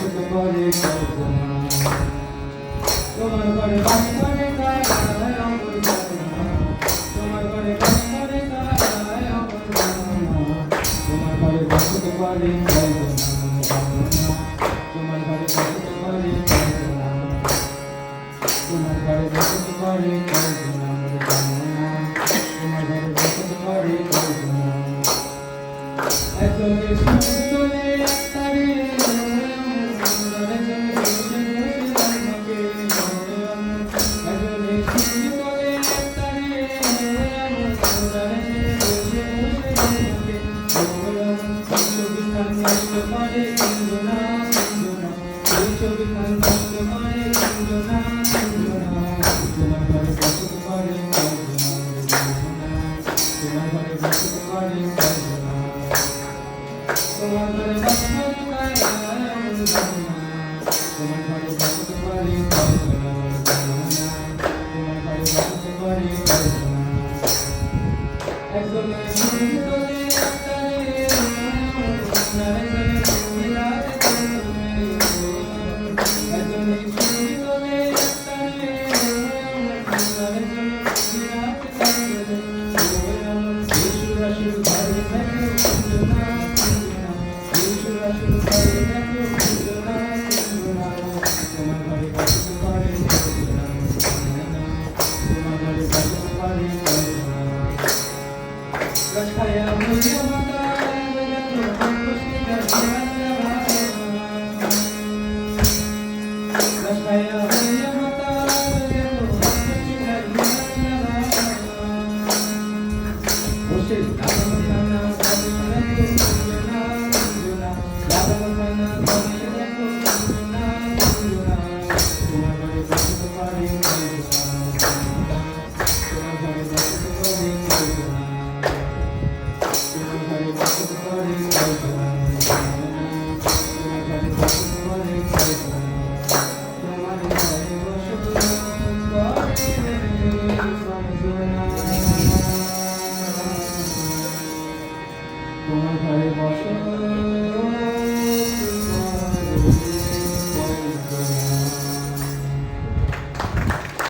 বসত করে কল্পনা তোমার ঘরে বাস করে কায় অমর কল্পনা তোমার ঘরে বাস করে কায় অমর কল্পনা তোমার ঘরে বসত করে কল্পনা তোমার ঘরে বসত করে কল্পনা তোমার ঘরে বসত করে কল্পনা তোমার ঘরে বসত করে কল্পনা একজনের সুর তোলে তারে তোমার ঘরে বাস করে তোমার ঘরে বসত করে কল্পনা তোমার ঘরে বসত করে কল্পনা একজনের সুর তোলে তারে একজনের সুর তোলে তারে তোমার ঘরে বসো